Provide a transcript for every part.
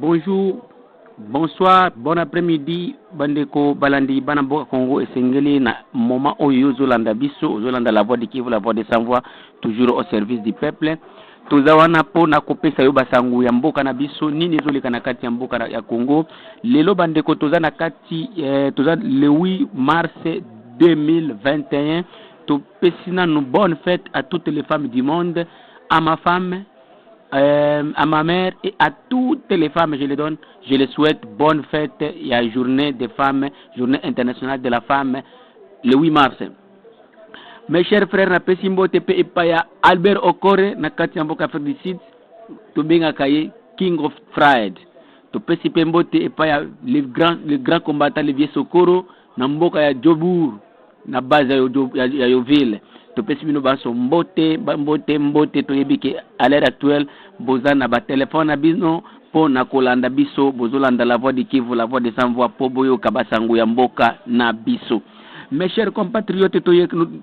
Bonjour, bonsoir, bon après-midi, bandeko balandi banamboka Congo et Sengeli na moment oyo Zolanda biso, Zolanda la voix de Kivu, la voix de sans voix, toujours au service du peuple. Tozawana po na kopesa yo basangu ya mboka na biso nini ezoleka na kati ya mboka ya Congo. Lelo bandeko toza na kati toza le 8 mars 2021. Topesina nous bonne fête à toutes les femmes du monde, à ma femme, à ma mère et à toutes les femmes, je les souhaite bonne fête. Il y a journée des femmes, journée internationale de la femme, le 8 mars. Mes chers frères, na pesimbo tepe epaya Albert Okore na kati ya mboka Afrique du Sud, to benga kaye King of Fried. To pesipembo te epaya le grand combattant le vieux Sokoro na mboka ya Jobour na base ya Yoville. To pesibino baso mbote to yebike à l'heure actuelle bozana ba téléphone na bino po na kolanda biso bozolanda la voix de Kivu, la voix de sans voix po boyo kabasangu ya mboka na biso. Mes chers compatriotes,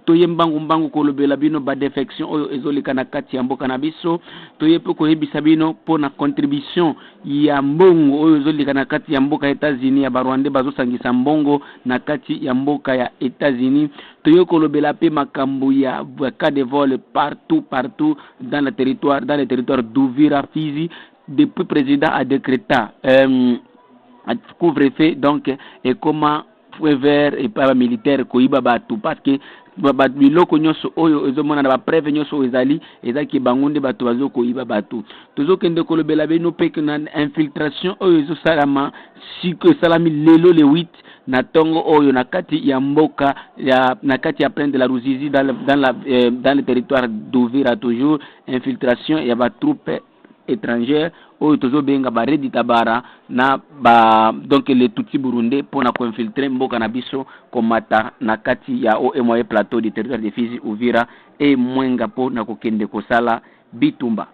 toye mbangu kolobela bino ba defection oyo ezolika na kati ya mboka na biso, toye po koyebisa bino po na contribution ya mbongo oyo ezolika na kati ya mboka ya États-Unis ya Barwande bazosangisa mbongo na kati ya mboka ya États-Unis. Toye kolobela pe makambo ya cas de vol partout dans le territoire d'Uvira, Fizi. Depuis président a décrété couvre-feu donc et comment vert et pas militaire koiba batu parce que biloko nyonso oyo ezomona na ba preuve nyonso ezali ezaki bangunde batu bazo koiba batu tozokende kolobela beno pe que na infiltration oyo ezosalama siko salami lelo le 8 na tongo oyo na kati ya mboka ya na kati ya plaine de la Ruzizi dans le territoire d'Uvira, toujours infiltration ya ba troupes étrangères oyo tozobenga ba Redi Tabara na ba donc les Tutsi burundais pour na infiltrer mboka na biso komata na kati ya OMOE plateau du territoire de Fizi, Uvira et Mwenga po na kokende kosala bitumba.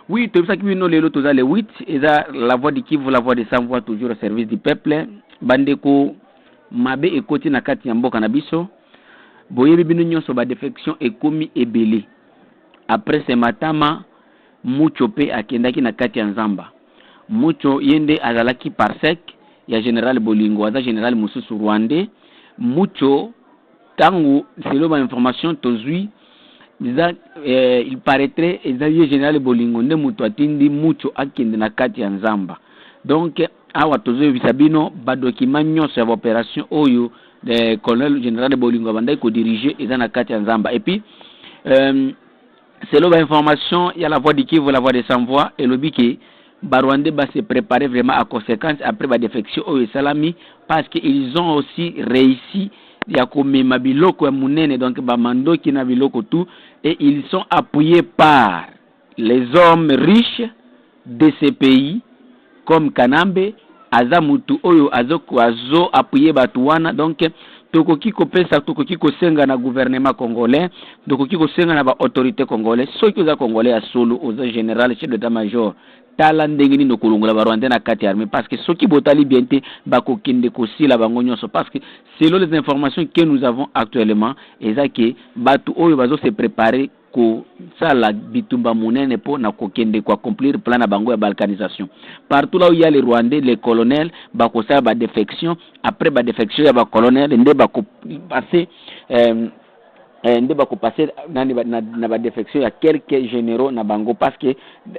Oui, tout ça qui nous lelo toza le 8 eza la voix de Kivu, la voix de sans voix, toujours au service du peuple. Bandeko mabe ekoti na kati ya mboka na biso boyebi bino nyonso ba defection ekomi ebele après ce matama mucho pe akendaki na kati ya Nzamba. Mucho yende azalaki parsec ya General Bolingo, aza General Mususu Rwandais. Mucho tangu selon ma information tozui il paraîtrait ezaye General Bolingo nde muto atindi mucho akende na kati ya Nzamba. Donc awa tozo bisabino ba document nyonso ya opération oyo de colonel General Bolingo bandai ko diriger eza na kati ya Nzamba. Et puis selon l'information, il y a la voix de Kivu, la voix de sans voix, et le biquet, Barwande va se préparer vraiment à conséquence après la défection au Salami, parce qu'ils ont aussi réussi, il y a comme Mabiloko et Mounene, donc Bamando qui n'a biloko tout, et ils sont appuyés par les hommes riches de ces pays, comme Kanambe, Azamutu, Oyo, Azoko, Azo, appuyé Batouana, donc, tokoki kopesa tokoki kosenga na gouvernement congolais, tokoki kosenga na ba autorité congolais, soki oza congolais ya solo oza général chef d'état-major tala ndenge nini kolongola ba Rwandais na kati armée, parce que soki botali bien te bakokende kosila bango nyonso, parce que selon les informations que nous avons actuellement ezaki batu oyo bazo se préparer ko sala bitumba munene po na kokende ko accomplir plan na bango ya balkanisation. Partout là où il y a les Rwandais, les colonels bako sala ba défection, après ba défection ya ba colonel nde bako passer nde bako passer na ba défection ya quelques généraux na bango, parce que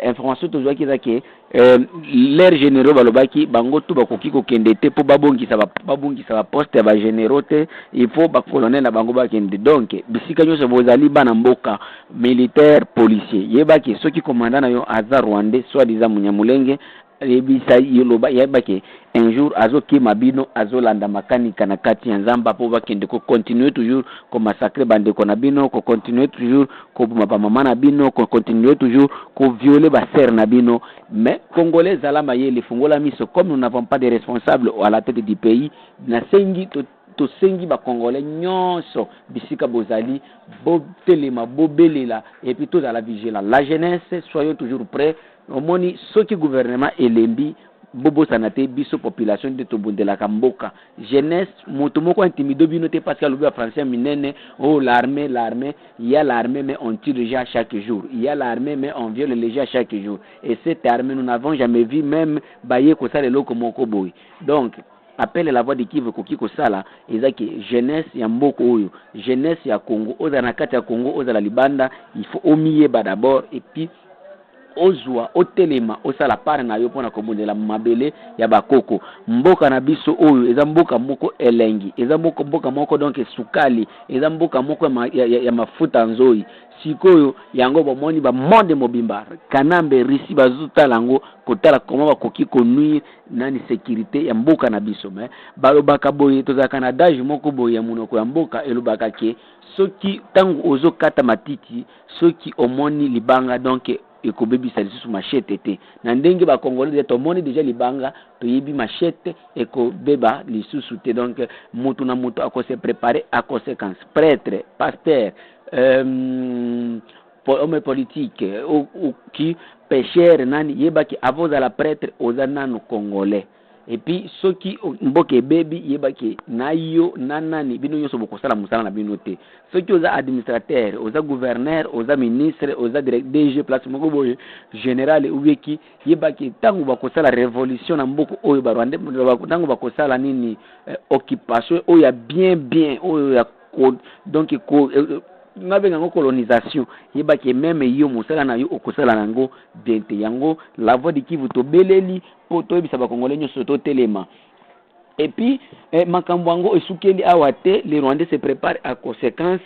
information toujours ki zaki l'air généraux balobaki bango tout bakoki kokende te po babongisa ba poste ya ba généraux te, il faut ba colonel na bango bakende. Donc bisika nyonso bozali bana mboka militaire policier yebaki soki commandant na yo aza Rwandais soit disant Munyamulenge ebisa yoloba yebaki un jour azoki mabino azolanda makanika na kati ya Nzamba po bakende ko continuer toujours ko massacrer bande ko na bino, ko continuer toujours ko buma mama na bino, ko continuer toujours ko violer ba sœur na bino. Mais congolais zalama yele fungola miso, comme nous n'avons pas de responsables à la tête du pays, na sengi to sengi ba congolais nyonso bisika bozali bo telema bo belela, et puis tous à la vigilance la jeunesse, soyons toujours prêts. Au moni soki gouvernement elembi bobo sanate biso population de tobundela kamboka jeunesse moto moko intimido bino te parce que le français minene oh l'armée il y a l'armée mais on tire les gens chaque jour, il y a l'armée mais on viole les gens chaque jour, et cette armée nous n'avons jamais vu même baye ko ça le loko moko boy. Donc appelle la voix de Kivu koki ko sala ezaki jeunesse ya mboko oyo, jeunesse ya Congo oza na kati ya Congo oza la libanda, il faut omiye ba d'abord et puis ozwa otelema osala part na yo pona kobondela mabele ya bakoko. Mboka na biso oyo eza mboka moko elengi, eza mboka moko donc sukali, eza mboka moko ya mafuta nzoi. Sikoyo yango bomoni ba monde mobimba kanambe risi bazutala ngo kotala koma bakoki konui nani sécurité ya mboka na biso. Mais balobaka boye tozaka na dage moko boye ya munoko ya mboka elobaka ke soki tangu ozo kata matiti soki omoni libanga donc ekobebisa lisusu machete te na ndenge ba congolais to moni déjà libanga to yebi machete ekobeba lisusu te. Donc mutu na mutu akose préparer à conséquence, prêtre, pasteur, homme politique ou qui pêcheur nani yebaki avoza la prêtre ozanano congolais. Et puis ceux qui mboke baby yebaki nayo nanani bino nyoso bokosala musala na bino te. Ceux qui oza administrateur, oza gouverneur, oza ministre, oza direct DG place moko boye général ubeki yebaki tangu bakosala révolution na mboko oyo barwande tangu bakosala nini occupation oyo ya bien oyo ya donc nabenga ngo colonisation yebaki même yo musala na yo okosala nango dente yango la voix de Kivu to beleli poto ebisa ba congolais nyoso to telema. Et puis makambo yango esukeli awate les Rwandais se préparent à conséquence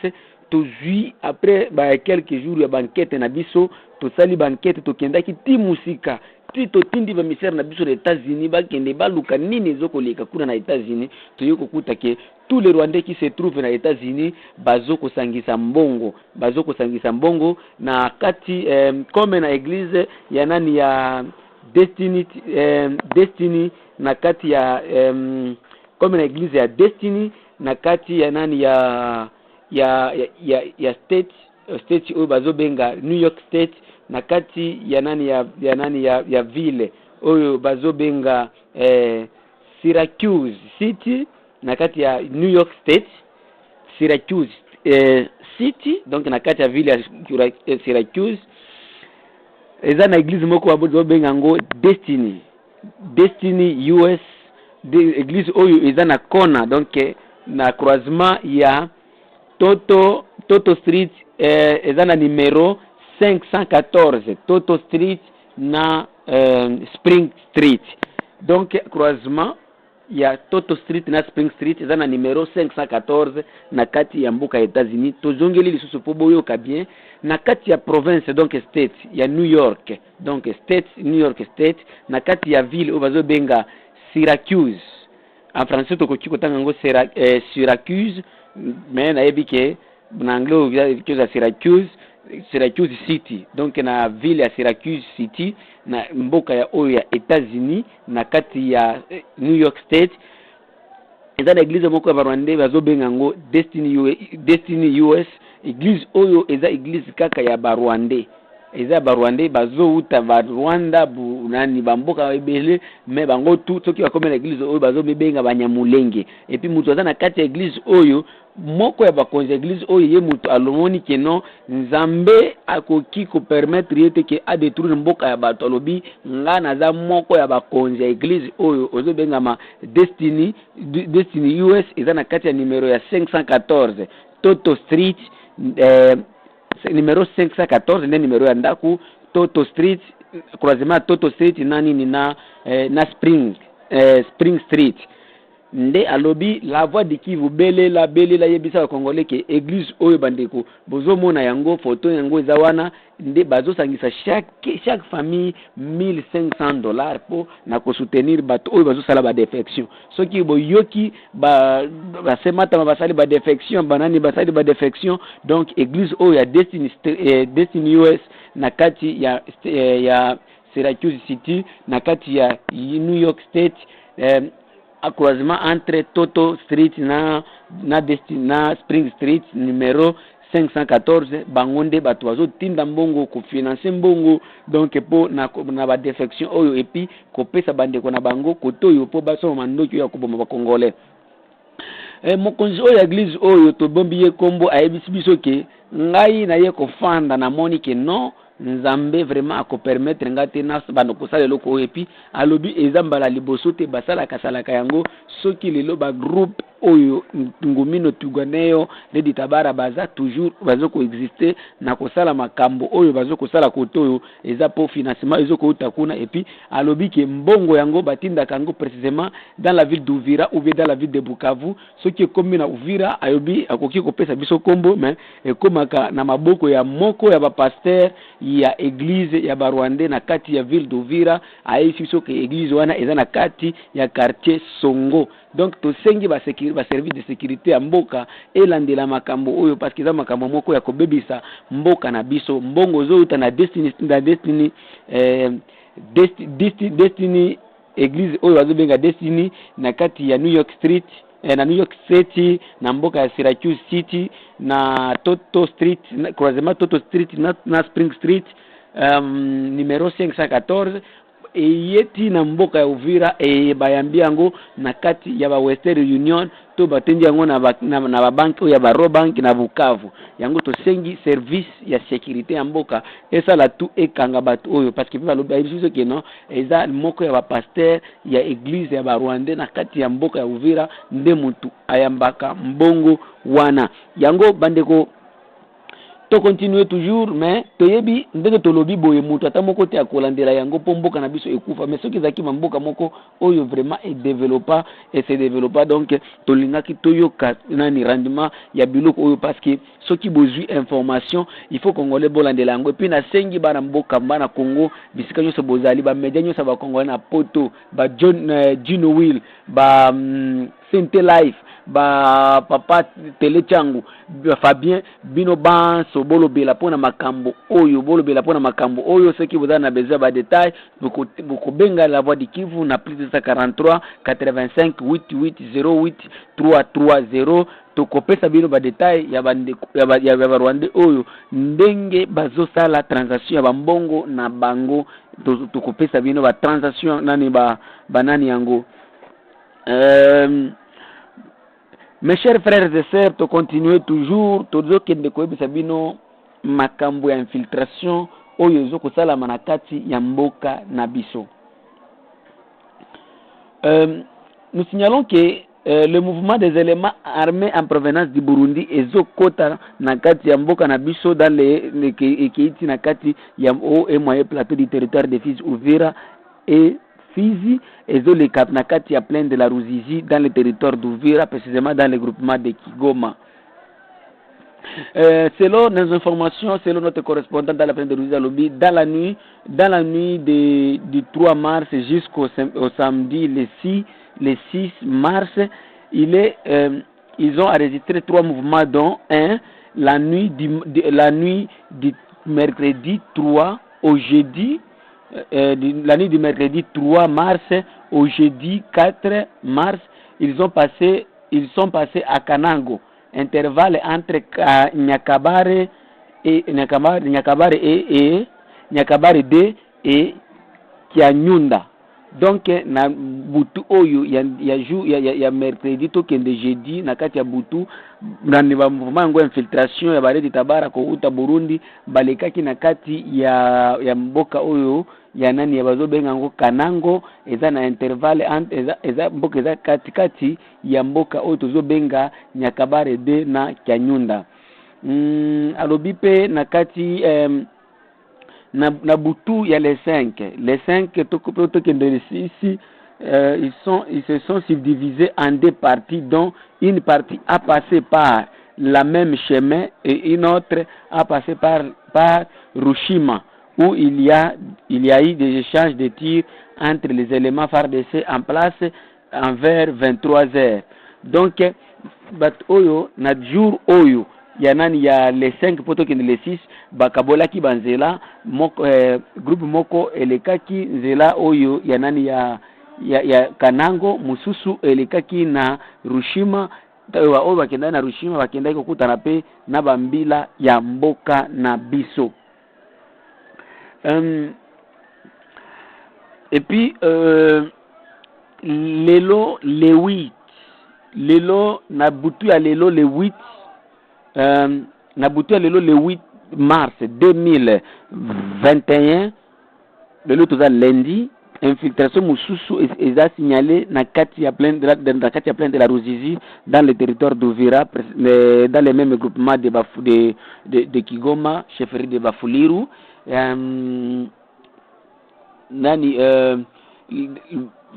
toujours après quelques jours ya banquette na biso to sali banquette to kendaki timusika to tindi ba misère na biso les États-Unis ba kende ba luka nini zokoleka kuna na États-Unis to yoko kutake tous les Rwandais qui se trouvent na États-Unis bazoko sangisa mbongo na kati comme na église ya nani ya Destiny na kati ya comme na église ya Destiny na kati ya nani ya state oyo bazobenga New York State na kati ya nani ya ville oyo bazobenga Syracuse City na kati ya New York State Syracuse City, donc na kati ya ville ya Syracuse eza na église moko bazobenga ngo Destiny US de église oyo eza na kona donc na croisement ya Toto Street eza na numéro 514 Toto Street na Spring Street. Donc croisement ya Toto Street na Spring Street eza na numéro 514 na kati ya mboka États-Unis. Tozongeli lisusu po boyoka bien na kati ya province donc state ya New York, donc state New York State na kati ya ville obazo benga Syracuse. En français tokoki kotanga ngo Syracuse, mais na yebike na anglais oza Syracuse City. Donc na ville ya Syracuse City na mboka ya oyo ya États-Unis na kati ya New York State eza na église moko ya Barwandais bazobenga ngo Destiny US. Église oyo eza église kaka ya Barwandais, eza Barwandais bazouta ba Rwanda bu nani bamboka ebele mais bango tout soki bakome na église oyo bazobenga banyamulenge. Et puis mutu aza na kati ya église oyo moko ya bakonzi église oyo ye mutu alomoni ke non nzambe akoki ko permettre yete ke a détruire mboka ya bato alobi nga naza moko ya bakonzi ya église oyo ozobenga ma Destiny US eza na kati ya numéro ya 514 Toto Street numéro 514 nde numéro ya ndaku Toto Street croisement Toto Street nani ni na Spring Street. Nde alobi la voix de Kivu belela yebisa congolais ke église oyo bandeko bozomona yango photo yango eza wana nde bazosangisa chaque famille $1,500 po na ko soutenir bato oyo bazosala ba défection. Soki boyoki ba semata basali ba défection banani basali ba défection, donc église oyo ya Destiny US na kati ya Syracuse City na kati ya New York State à croisement entre Toto Street na Spring Street numéro 514 bangonde bato bazo tinda mbongo ko financer mbongo donc po na ba defection oyo et puis ko pesa bandeko na bango koto yo po baso mandoki ya koboma ba congolais. Mokonzi oyo église oyo to bombi ye kombo ayebisi biso ke ngai na ye ko fanda na moni ke non nzambe vraiment ako permettre ngate na bano kosala loko et puis alobi ezambala liboso te basala kasalaka yango soki lelo ba groupe oyo ngumino tuganeyo de ditabara baza toujours bazo ko exister na kosala makambo oyo bazo kosala kotoyo eza po financement ezo ko utakuna et puis alobi ke mbongo yango batinda kango précisément dans la ville d'Uvira ou bien dans la ville de Bukavu soki komi na Uvira ayobi akoki ko pesa biso kombo mais ekomaka na maboko ya moko ya ba pasteur ya église ya Barwande na kati ya ville d'Uvira ayefi so ke église wana eza na kati ya quartier Songo. Donc to sengi ba service de sécurité ya mboka elandela makambo oyo parce que za makambo moko ya kobebisa mboka na biso mbongo zo uta na destiny église oyo bazobenga Destiny na kati ya New York Street na New York City na mboka ya Syracuse City na Toto Street croisement Toto Street na Spring Street numéro 514 eyeti na mboka ya Uvira bayambi yango na kati ya ba Western Union to batendi yango na ba bank ya ba Robank na Bukavu yango to sengi service ya sécurité ya mboka esa la tout ekanga batu oyo parce que va lo biso ke non eza moko ya ba pasteur ya église ya ba Rwanda na kati ya mboka ya Uvira nde mutu ayambaka mbongo wana yango bandeko to continuer toujours mais toyebi ndenge tolobi boye mutu atamoko te akolandela yango po mboka na biso ekufa mais soki zaki mboka moko oyo vraiment et développa et se développa donc tolingaki toyoka nani rendement ya biloko oyo parce que soki bozui information il faut congolais bolandela yango et puis na sengi bana mboka bana Congo bisika nyoso bozali ba media nyoso ba congolais na poto ba Juno Will ba Sente Life ba papa tele changu Fabien bino banso bolo bela pona makambo oyo ceux qui vous donnent besoin ba détails beaucoup benga la voix de Kivu na plus de 43 85 88 08 330 to kopesa bino ba détails ya ba Rwanda oyo ndenge bazo sala transaction ya bambongo na bango to kopesa bino ba transaction nani ba nani yango Mes chers frères et sœurs, to continuer toujours, tozo kende koyebisa bino makambo ya infiltration oyo zo kosala manakati ya mboka na biso. Nous signalons que le mouvement des éléments armés en provenance du Burundi ezo kota na kati ya mboka na biso dans les keiti na kati ya et moyen plateau du territoire de Fizi Uvira et Fizi et les Kapnakati à plein de la Ruzizi dans le territoire d'Uvira, précisément dans le groupement de Kigoma. Selon nos informations, selon notre correspondant dans la plaine de Ruzizi, dans la nuit du 3 mars jusqu'au samedi le 6 mars, ils ont enregistré 3 mouvements, dont un la nuit du mercredi 3 au jeudi. La nuit du mercredi 3 mars au jeudi 4 mars, ils sont passés à Kanango, intervalle entre Nyakabare D et Kianyunda. Donc na butu oyo ya mercredi to kende jeudi na kati ya butu na ni ba mouvement ngo infiltration ya baredi tabara ko uta Burundi balekaki na kati ya mboka oyo ya nani ya bazo benga ngo Kanango eza na intervalle eza mboka eza kati ya mboka oyo tozo benga Nyakabare D na Kianyunda. Alobi pe na kati na butu ya les 5 ici ils se sont subdivisés en 2 parties, dont une partie a passé par la même chemin et une autre a passé par Rushima, où il y a eu des échanges de tirs entre les éléments FARDC en place envers 23 heures. Donc bat oyo na jour oyo ya nani ya les 5 poto kende les 6 bakabolaki banzela moko groupe moko elekaki nzela oyo ya nani ya Kanango mususu elekaki na Rushima oyo bakenda na Rushima bakenda kokutana pe na bambila ya mboka na biso. Et puis lelo le 8 lelo na butu ya lelo le 8 na butu ya lelo le 8 mars 2021 lelo toza lundi infiltration mususu eza signalé na kati ya plaine de la Ruzizi dans le territoire d'Uvira dans les mêmes groupements de Kigoma chefferie de Bafuliru nani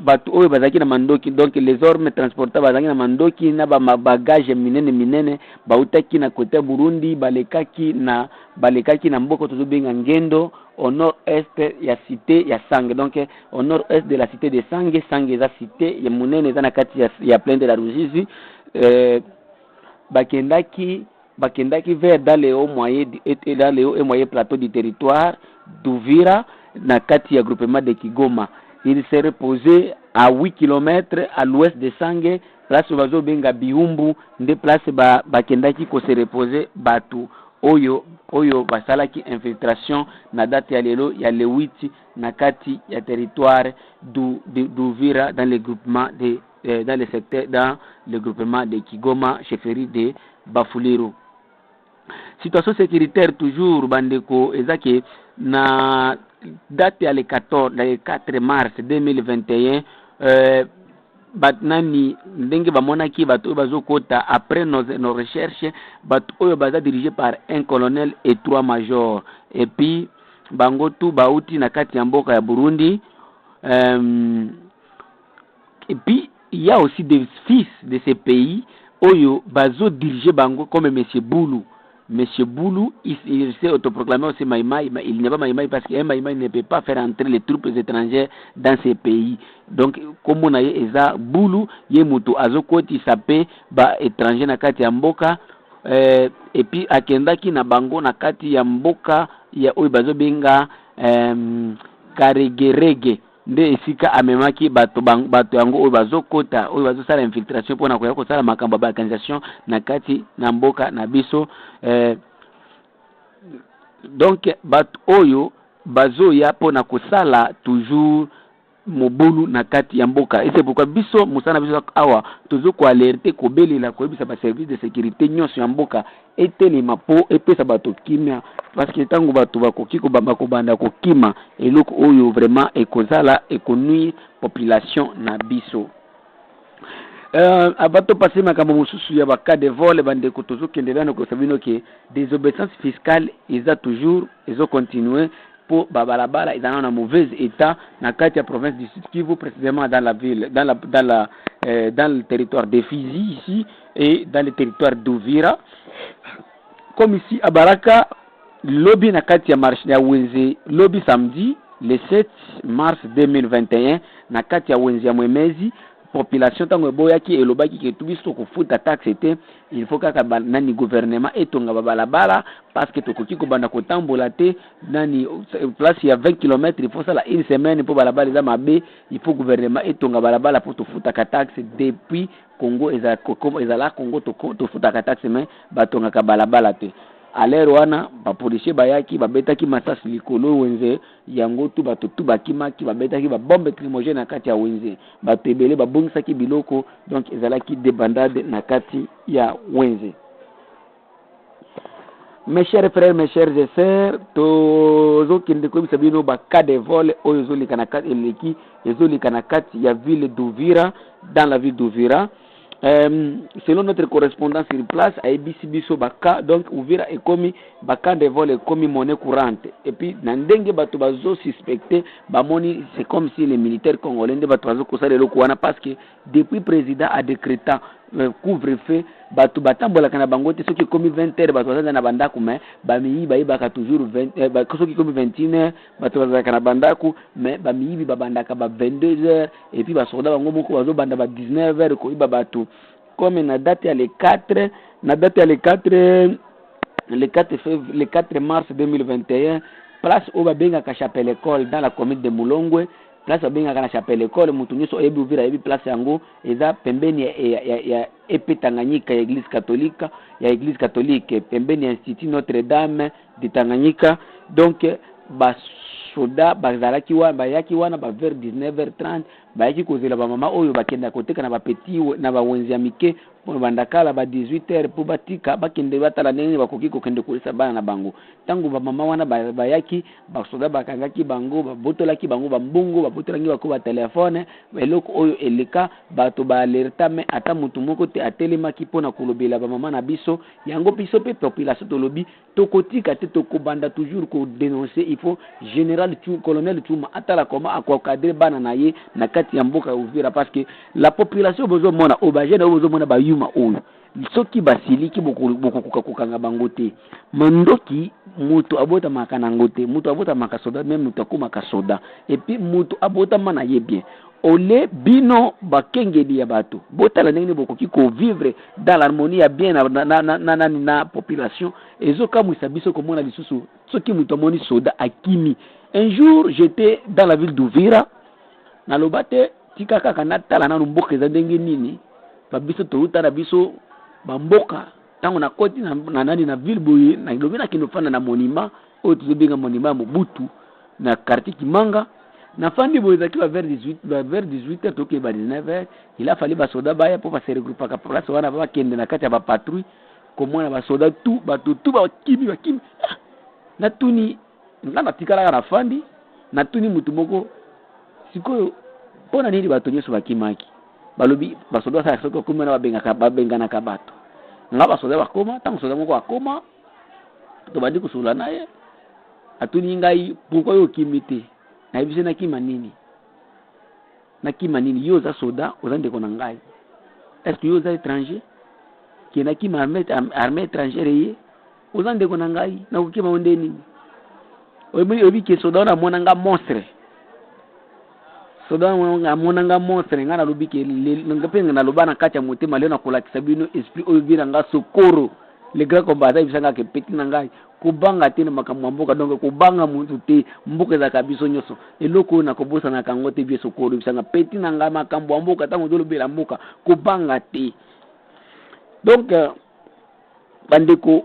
batu oyo bazaki na mandoki donc les ormes transportables bazaki na mandoki na ba bagage minene bautaki na côté Burundi balekaki na mboka tozobenga Ngendo au nord-est ya cité ya Sange, donc au nord-est de la cité de Sange eza cité ya munene eza na kati ya plaine de la Ruzizi bakendaki vers dans les hauts moyens et dans les hauts et moyens plateaux du territoire d'Uvira na kati ya groupement de Kigoma. Il s'est reposé à 8 km à l'ouest de Sange, place bazo benga Biumbu, nde place bakendaki ko se reposer batu oyo basalaki infiltration na date ya lelo ya le 8 na kati ya territoire d'Uvira dans le groupement dans le secteur dans le groupement de Kigoma chefferie de Bafuliru. Situation sécuritaire toujours bandeko ezake na date ya le 4 mars 2021 batnani ndenge bamonaki bato oyo bazokota après nos recherches bato oyo baza dirigé par un colonel et 3 majors et puis bango tu bauti na kati ya mboka ya Burundi et puis il y a aussi des fils de ces pays oyo bazo dirigé bango comme Monsieur Boulou, il s'est autoproclamé aussi Maïmaï, mais il n'est pas Maïmaï parce que Maïmaï ne peut pas faire entrer les troupes étrangères dans ces pays. Donc, comme on a eu Boulou, Yemuto Azokoti Sapé, étranger na kati ya mboka, et puis Akendaki na bango na kati ya mboka, ya Oibazo Benga, Karegerege. Nde esika amemaki bato yango oyo bazokota oyo bazosala infiltration pona koya kosala makambo ba organisation na kati na mboka na biso donc bato oyo bazoya pona kosala toujours mobulu na kati ya mboka et c'est pourquoi biso musana biso awa tozoko alerter ko belela ko bisa ba service de sécurité nyonso ya mboka etelema po epesa bato kimia parce que tango bato bakoki ko banda ko kima eloko oyo vraiment ekozala ekonui population na biso abato passer makambo mususu ya ba cas de vol bandeko tozokendelana ko sabino ke désobéissance fiscale eza toujours ezo continuer pour babalabala ils en ont un mauvais état na kati ya province du Sud Kivu précisément dans la ville dans le territoire de Fizi ici et dans le territoire d'Uvira comme ici à Baraka lobby na kati ya marché ya Wenze lobby samedi le 7 mars 2021 na kati ya Wenze ya Mwemezi population tango boyaki elobaki ke tubiso ko futa taxe était il faut kaka nani gouvernement etonga babalabala parce que tokoki ko banda ko tambola te nani place ya 20 km il faut ça la une semaine pour balabala za mabe il faut gouvernement etonga balabala pour to futa ka taxe depuis Congo ezala Congo to futa ka taxe mais batonga ka balabala te alero wana bapolisie bayaki babetaki masasi likolo Wenze yango tu bato tu bakimaki babetaki ba bombe lacrymogène na kati ya Wenze bato ebele babongisaki biloko donc ezalaki débandade na kati ya Wenze. Mes chers frères, mes chers sœurs, tozo kende ko bisa bino ba cas de vol oyo zolika na kati eleki ezolika na kati ya ville d'Uvira dans la ville d'Uvira. Selon notre correspondant sur place à ABC Biso Baka, donc Uvira est commis Baka de vol est commis monnaie courante et puis nandenge bato bazo suspecté bamoni c'est comme si les militaires congolais de bato bazo kosala le kwana parce que depuis président a décrété couvre-feu bato batambola kana bango te soki commis 20h bato baza na bandaku mais bamiyi bayibaka toujours 20 soki commis 21h bato baza kana bandaku mais bamiyi babandaka ba 22h et puis basoda bango moko bazo banda ba 19h ko iba bato comme na date ya le 4 mars 2021 place au babenga ka chapelle école dans la commune de Mulongwe place babenga ka chapelle école mutu nyoso ebi Uvira ebi place yango eza pembeni epe Tanganyika ya église catholique pembeni institut Notre-Dame de Tanganyika. Donc soda bazalaki wana bayaki wana ba vers 19h30 bayaki kozela ba mama oyo bakenda koteka na ba petit na ba wenzi ya mike bandakala ba 18h po batika bakende batala nene bakoki kokende kolisa bana na bango. Tango ba mama wana bayaki ba soda bakangaki bango babotolaki bango ba mbongo babotolangi bako ba telefone eloko oyo eleka bato ba alerta me ata mutu moko te atelemaki pona kolobela ba mama na biso yango biso pe population tolobi tokotika te tokobanda toujours ko dénoncer. Il faut général colonel Tuma atala koma akwa cadre bana na ye na kati ya mboka Uvira parce que la population bozo mona obaje na bozo mona ba yuma oyo soki basiliki boko kokanga bango te mandoki mutu abota makana ngote mutu abota makasoda même mutu akoma kasoda et puis mutu abota mana ye bien ole bino bakengeli ya bato botala ndenge bokoki ko vivre dans l'harmonie ya bien na population ezoka musabiso komona lisusu soki mutu amoni soda akimi. Un jour j'étais dans la ville d'Uvira na lobate tika kaka natala na mboka za ndenge nini babiso touta na biso bamboka tango na koti na nani na ville boye na lobena kinofana na monument oyo tuzobinga monument Mobutu na quartier Kimanga na fandi boye za kiba vers 18h toke ba 19h il a fallu ba soda baya pour se regrouper ka place wana ba kende na kati ya ba patrouille komona ba soda tout ba kimi na tuni ngana tikala na fandi na tuni mutu moko sikoyo pona nini bato nyoso bakimaki balobi basoda sa soko kuma na babenga na kabato nga basoda bakoma tango soda moko akoma to bandi kusula naye atuni ngai pourquoi yo kimite na ibise na kima nini yo za soda ozande kona ngai est-ce que yo za étranger qui na kima armée étrangère ye ozande kona ngai na kukima onde nini obi ke soda na monanga monstre soda na monanga monstre ngana lobike ngapenga na lobana kacha motema leo na kolakisa bino esprit oyo bina nga sokoro le grand combat ibisanga ke peti na ngai kubanga tena makamwa mboka donc kubanga muntu te mboka za kabiso nyoso eloko na kobosa na kango te bie sokoro ibisanga peti na ngai makambo mboka tango dolo bela mboka kubanga te. Donc bandeko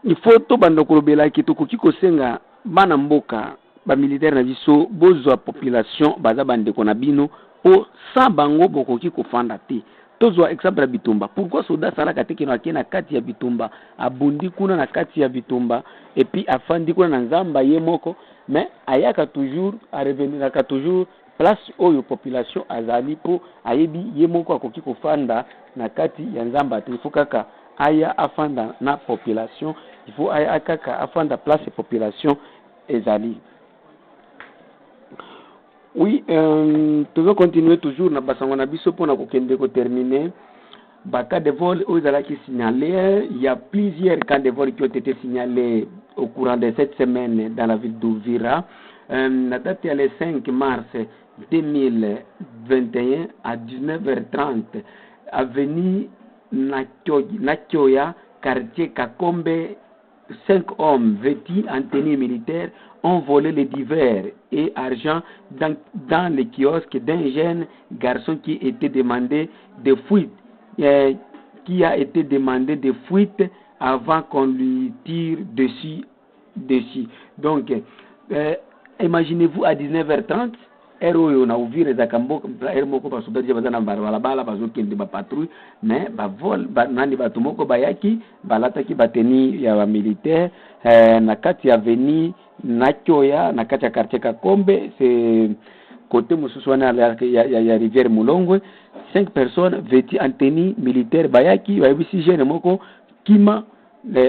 il faut to bandoko lobela ki to kokiko senga bana mboka ba militaire na biso bozwa population baza bandeko na bino po sa bango bokoki kofanda te. Tozwa exemple ya Bitumba. Pourquoi soda salaka te kino akena kati ya Bitumba abundi kuna na kati ya Bitumba et puis afandi kuna na nzamba ye moko mais ayaka toujours a revenir ka toujours place oyo population azali po ayebi ye moko akoki kofanda na kati ya nzamba te. Il faut kaka aya afanda na population, il faut aya kaka afanda place population ezali. Oui, tu veux continuer toujours na basangwana biso pour na kokende ko terminer. Cas de vol aux qui signalés, il y a plusieurs cas de vol qui ont été signalés au courant de cette semaine dans la ville d'Uvira. La date est le 5 mars 2021 à 19h30, avenue Nakioya, quartier Kakombe. 5 hommes vêtus en tenue militaire ont volé les divers et argent dans les kiosques d'un jeune garçon qui était demandé de fuite, qui a été demandé de fuite avant qu'on lui tire dessus. Donc, imaginez-vous à 19h30, Ero na Uvira za Kambo moko basodaji bazana balabala bazokende ba patrouille mais ba vol nani bato moko bayaki balataki bateni ya ba militaire na kati ya avenue Nakioya na kati ya quartier Kakombe c'est côté mususu wana ya rivière Mulongwe. 5 personnes vêtues en tenue militaire bayaki bayebisi jeune moko kima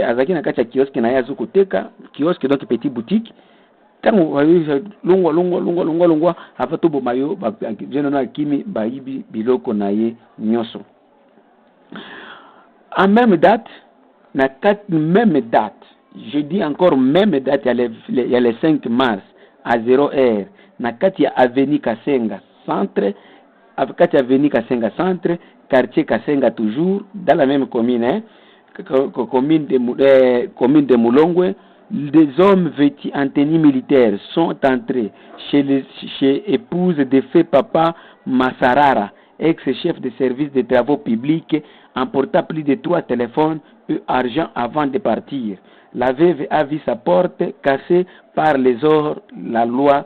azaki na kati ya kiosque na yazo koteka kiosque donc petit boutique tango longwa afato bomayo ba jeune na kimi bayibi biloko na ye nyoso. En même date, je dis encore même date, il y a le 5 mars à 0h, na kati ya avenue Kasenga centre, quartier Kasenga toujours dans la même commune, commune de Mulongwe. Des hommes vêtus en tenue militaire sont entrés chez épouse de feu Papa Masarara ex-chef de service des travaux publics, emporta plus de 3 téléphones et argent avant de partir. La veuve a vu sa porte cassée par les ors, la loi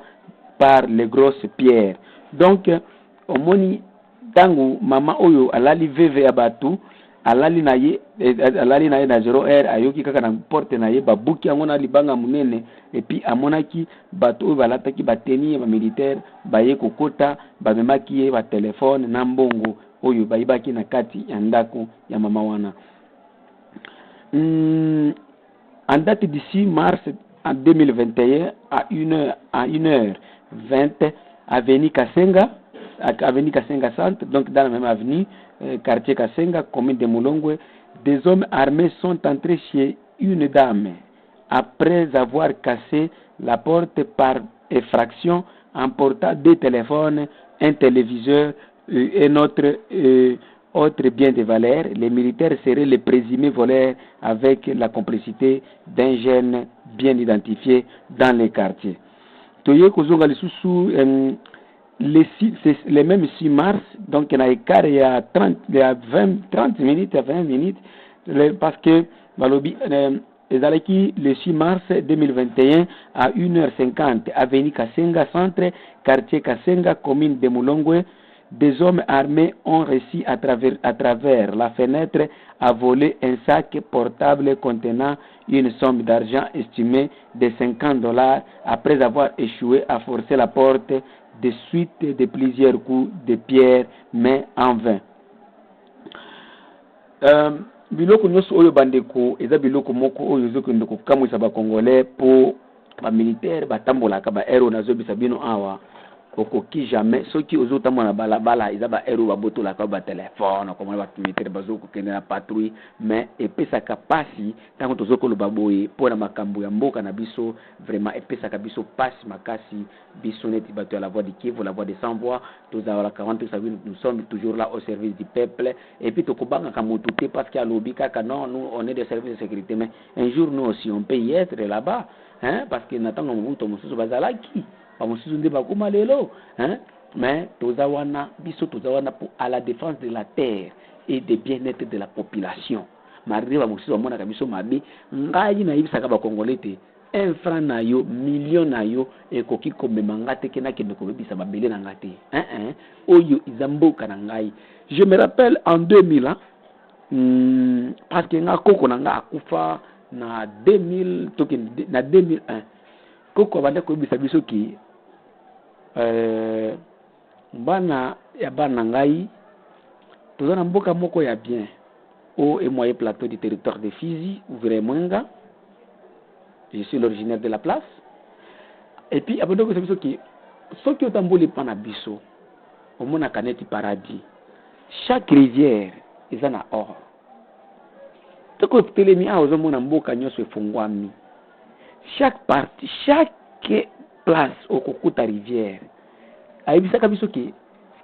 par les grosses pierres. Donc, omoni tangu mama oyo alali veuve ya batu, alali na ye na 0 ayoki kaka na porte na ye babuki yango na libanga munene, et puis amonaki bato oyo balataki bateni ba militaire baye kokota bamemaki ye ba telefone na mbongo oyo bayibaki na kati ya ndako ya mama wana. En date du 6 mars en 2021 à 1h20 avenue Kasenga Centre, donc dans la même avenue, quartier Kasenga, commune de Mulongwe, des hommes armés sont entrés chez une dame. Après avoir cassé la porte par effraction, emportant 2 téléphones, un téléviseur et autre bien de valeur, les militaires seraient les présumés voleurs avec la complicité d'un jeune bien identifié dans les quartiers. Le même 6 mars, donc il y a écart, il y a 30 minutes, 20 minutes, parce que le 6 mars 2021 à 1h50, avenue Kasenga Centre, quartier Kasenga, commune de Mulongwe, des hommes armés ont réussi à travers la fenêtre à voler un sac portable contenant une somme d'argent estimée de $50 après avoir échoué à forcer la porte de suite de plusieurs coups de pierre, mais en vain. Biloko nyonso oyo bandeko eza biloko moko oyo ezokende kokamwisa bakongolais po bamilitaire batambolaka baero nazobisa bino awa okoki jamais soki ozotambola na balabala eza baero babotolaka batelefone komona bamilitaire bazokokende na patrouille, mais epesaka pasi ntango tozokoloba boye mpo na makambo ya mboka na biso. Vraiment epesaka biso pasi makasi biso neti bato ya la voix du Kivu, la voix des sans voix, tozalaka nous sommes toujours là au service du peuple, et puis tokobangaka motu te parce que alobi kaka non, nous on est des services de sécurité, mais un jour nous aussi on peut y être là-bas, hein, parce que natango mobuto mosusu bazalaki bamosusu nde bakoma lelo, hein, mais tozawana biso tozawana pour à la défense de la terre et des bien-être de la population. Malgré bamosusu bamonaka biso mabe, ngai nayebisaka bakongolais te un franc na yo, million na yo, ekoki komema nga te kena kende kobebisa babele na nga te. Oyo izamboka na ngai. Je me rappelle en 2000, hein, parce que nga koko na nga akufa na 2000, na 2001. Koko banda kobebisa biso ki bana ya bana ngai tozana mboka moko ya bien au et moyen plateau du territoire de Fizi, ouvre Mwenga. Je suis l'originaire de la place. Et puis après donc c'est biso ki soki otamboli pana biso omona kaneti paradis. Chaque rivière ezana or. Toko telemi a ozomona mboka nyonso efungwami. Chaque partie, chaque place okokuta rivière. Ayebisaka biso ki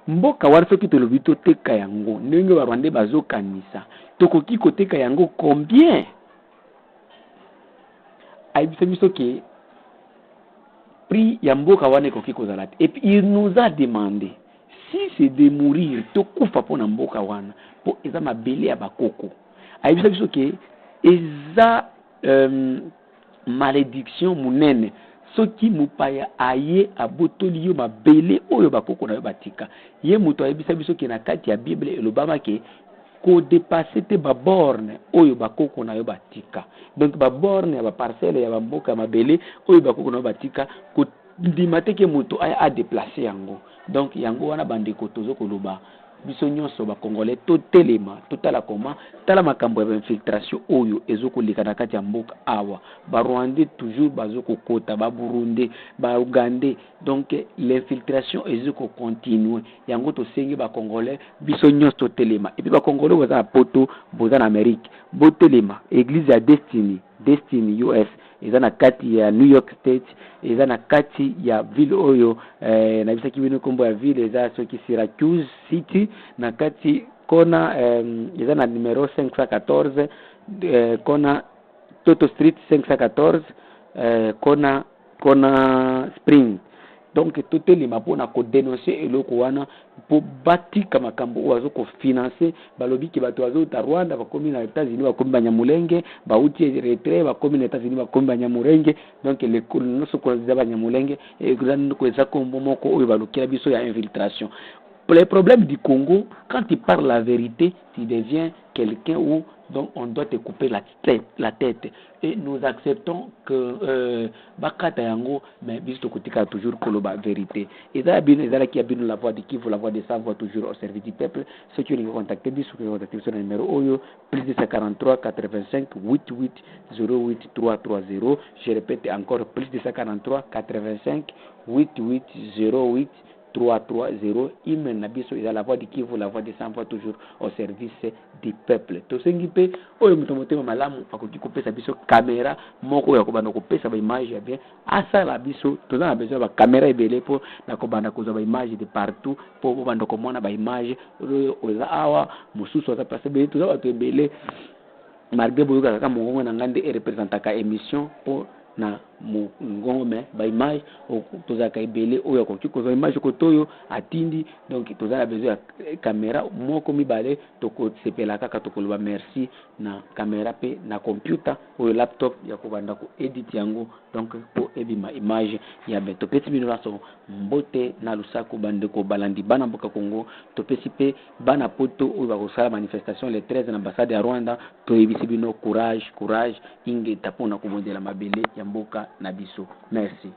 mboka wana soki tolobi toteka yango ndenge barwande bazokanisa tokoki koteka yango combien? Ayebisa biso ki prix ya mboka wana ekoki kozala te. Et puis il nous a demandé si c'est de mourir tokufa pona mboka wana po eza mabele ya bakoko. Ayebisa biso ki eza malédiction munene soki mupaya aye abotoli yo mabele oyo bakoko na yo batika. Ye muto ayebisa biso ki na kati ya Bible elobama ke ko dépasser te ba borne oyo bakoko na yo batika. Donc ba borne ya ba parcelle ya ba mboka mabele oyo bakoko na yo batika ko ndimate ke muto aya a déplacer yango. Donc yango wana bandeko tozo koloba biso nyonso ba congolais totelema totala koma tala makambo ya infiltration oyo ezokoleka na kati ya mboka awa ba Rwandais toujours bazoko kota ba Burundi ba Ugandais. Donc l'infiltration ezoko continuer yango to sengi ba congolais biso nyonso totelema. Et puis ba congolais baza poto boza na Amérique botelema église ya Destiny US eza na kati ya New York State, eza na kati ya ville oyo na bisaki bino kombo ya ville eza soki Syracuse City, na kati kona eza na numero 514 kona Toto Street 514 kona Spring, donc totelema mpona kodénoncer eloko wana mpo batika makambo oyo azokofinanse balobi ke bato bazouta Rwanda bakomi na États-Unis bakomi banyamulenge bauti Eritrea bakomi na États-Unis bakomi banyamulenge donc lekolo nyonso koza banyamulenge eza kombo moko oyo balukela biso ya infiltration. Pour les problèmes du Congo, quand tu parles la vérité, tu deviens quelqu'un où donc on doit te couper la tête. Et nous acceptons que Bakata Yango, mais bis kotika toujours koloba vérité. Et ça qui a bien la voix de Kivu, la voix de sa voix toujours au service du peuple. Ceux qui ont contacté, bis qui ont contacté sur le numéro OYO, plus de 143 85 88 08 330. Je répète encore, plus de 143 85 88 08 330. Email nabiso eza la voix de Kivu, la voix de sans voix toujours au service du peuple. To sengipe oyo mutomotema malamu akoki kopesa biso caméra moko ya kobanda kopesa ba image ya bien asa la biso toza na besoin ba caméra ebele po na kobanda koza ba image de partout po banda komona ba image oza awa mususu aza place be toza bato ebele marbe boyo kaka mongongo na ngande e représentaka émission po na ngome ba image tozaka ebele oyo akoki kozwa image kotoyo atindi donc tozala besoin ya caméra moko mibale tokosepela kaka tokoloba merci na caméra pe na computer oyo laptop ya kobanda ko edit yango donc po ebima image ya be topesi bino laso mbote na lusako bandeko balandi bana mboka Congo topesi pe bana poto oyo bakosala manifestation le 13 na ambassade ya Rwanda toyebisi bino courage inge tapona kobondela mabele ya mboka na biso. Merci.